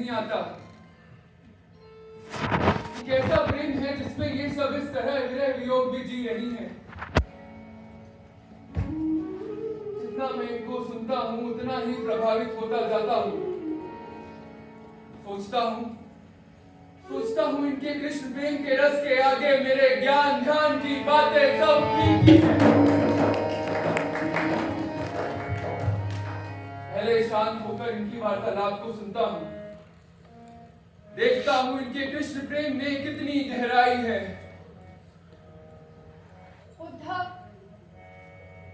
नहीं आता। कैसा प्रेम है जिसमें ये सब इस तरह विरह वियोग भी जी रही हैं। जितना मैं इनको सुनता हूँ उतना ही प्रभावित होता जाता हूँ। सोचता हूँ इनके कृष्ण प्रेम के रस के आगे मेरे ज्ञान ध्यान की बातें सब फीकी हैं। पहले शांत होकर इनकी वार्तालाप को सुनता हूँ, देखता हूँ इनके कृष्ण प्रेम में कितनी गहराई है। उद्धव,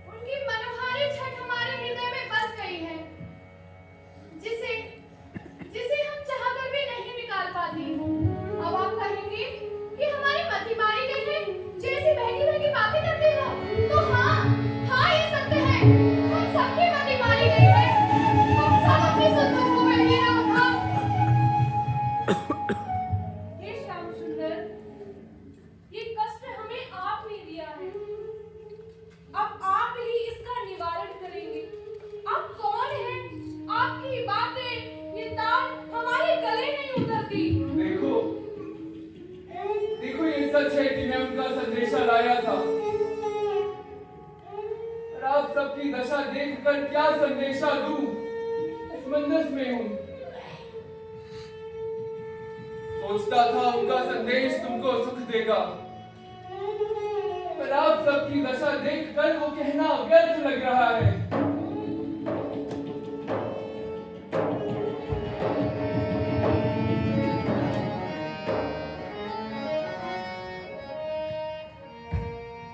उनकी मनोहारी छट हमारे हृदय में बस गई है, जिसे हम चाहकर भी नहीं निकाल पाती। अब आप कहेंगे कि हमारी मति मारी गई है, जैसी बहकी बहकी बातें करते हो। तो हाँ ये सत्य है, हम सबकी मति मारी गई है। हम सब अपनी सुंदर को बैठे हैं उद्धव। हे श्याम सुंदर, ये कष्ट हमें आपने दिया है, अब आप ही इसका निवारण करेंगे। आप कौन हैं? आपकी बातें, ये ताल हमारे गले नहीं उतरती। देखो ये सच है कि मैं उनका संदेशा लाया था, और आप सबकी दशा देखकर क्या संदेशा दूं, इस मंदस में हूं। सोचता था उनका संदेश तुमको सुख देगा, पर आप सबकी दशा देखकर वो कहना व्यर्थ लग रहा है।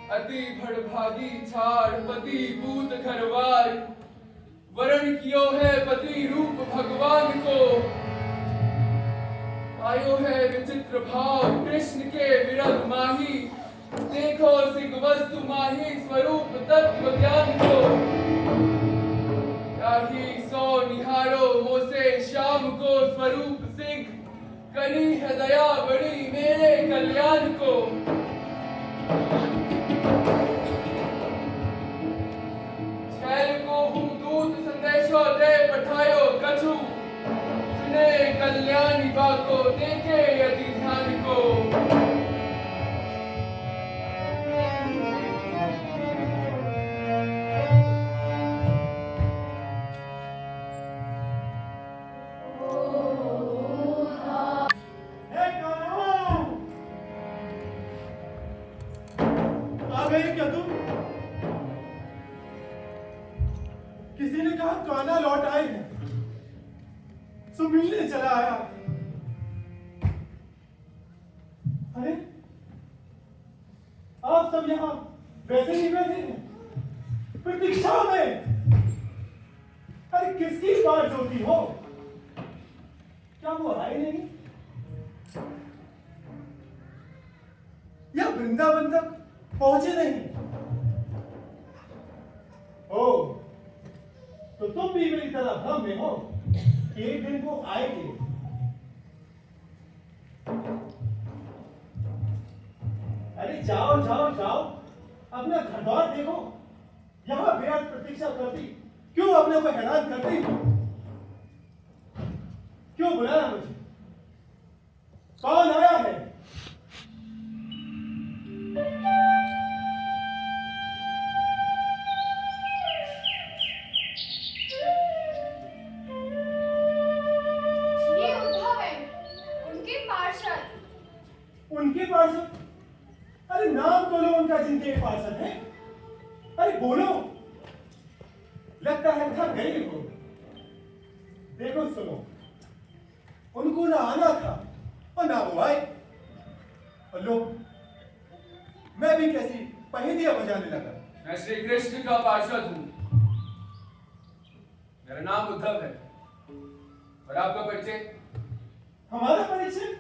अति भड़भागी छाड़ पति पूत घरवार, वरण कियो है पति रूप भगवान को। आयो है विचित्र भाव कृष्ण के विरध माही, देखो सिंह वस्तु माही स्वरूप तत्व ज्ञान को। राही सो निहारो मोसे श्याम को स्वरूप सिंह, करी है दया बड़ी मेरे कल्याण को। छैल को हूँ दूत संदेशो दे पठायो कछु, सुने कल्याणी बाको देखे यदि ध्यान को। आ गए क्या तुम? किसी ने कहा कान्हा लौट आए हैं, सो मिलने चला आया। अरे आप सब यहाँ वैसे ही बैठे हैं प्रतीक्षा में। अरे किसकी बात जोती हो? क्या वो आए नहीं या वृंदावन तक पहुंचे नहीं? ओ, तो तुम भी मेरी तरह भ्रम में हो कि एक दिन वो आएंगे। अरे जाओ जाओ जाओ, अपना घर द्वार देखो। यहां बेहद प्रतीक्षा करती क्यों अपने को हैरान करती? क्यों बुलाया मुझे? कौन आया है? ये उद्धव है, उनके पार्षद। उनके पार्षद? अरे नाम तो लो उनका जिनके पार्षद है। अरे बोलो, लगता है थक गई हो। देखो सुनो, उनको ना आना था और ना वो आए। और लो, मैं भी कैसी पहेलियां बजाने लगा। मैं श्री कृष्ण का पार्षद हूँ, मेरा नाम उद्धव है। और आपका परिचय? हमारा परिचय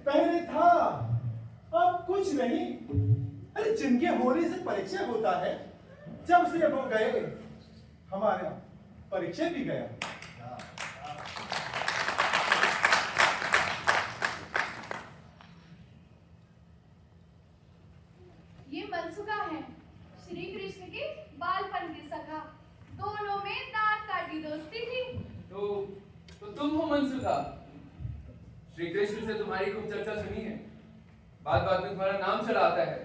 पहले था, अब कुछ नहीं। अरे जिनके होने से परिचय होता है, जब से वो गए हमारा परिचय भी गया। ये मनसुखा है, श्री कृष्ण के बालपन के सखा। दोनों में दांत काटी तुम हो मनसुखा। श्री कृष्ण से तुम्हारी खूब चर्चा सुनी है, बात बात में तुम्हारा नाम चला आता है।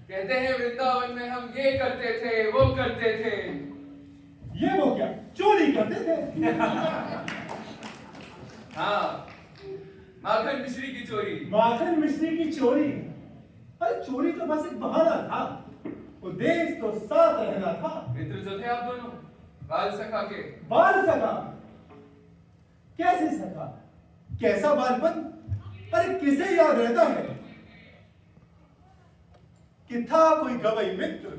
कहते हैं वृंदावन में हम ये करते थे, वो करते थे। ये वो क्या चोरी करते थे? हाँ, माखन मिश्री की चोरी। माखन मिश्री की चोरी? अरे चोरी तो बस एक बहाना था, उद्देश्य तो साथ रहना था। मित्र जो थे आप दोनों, बाल सखा के। बाल सखा? कैसे सखा? कैसा बालपन? अरे किसे याद रहता है कि था कोई गवई मित्र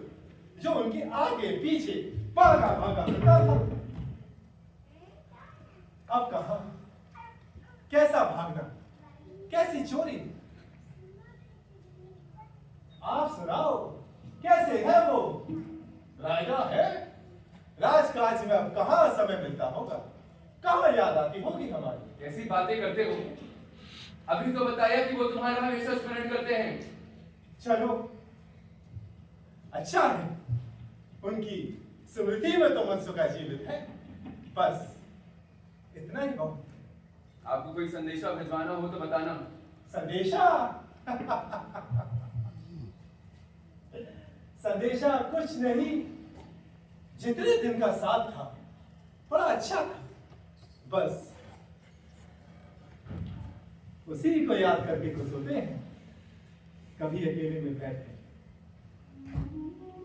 जो उनके आगे पीछे भागा भागा फिरता था। अब कहा, कैसा भागना, कैसी चोरी? आप सुनाओ, कैसे है वो? राजा है? राजकाज में अब कहां समय मिलता होगा, कहां याद आती होगी हमारी? कैसी बातें करते हो? अभी तो बताया कि वो तुम्हारा हमेशा स्मरण करते हैं। चलो अच्छा है, उनकी स्मृति में तो मनसुखा जीवित है, बस इतना ही बहुत। आपको कोई संदेशा भिजवाना हो तो बताना। संदेशा? संदेशा कुछ नहीं, जितने दिन का साथ था बड़ा अच्छा था, बस उसी को याद करके कुछ होते हैं। कभी अकेले में बैठे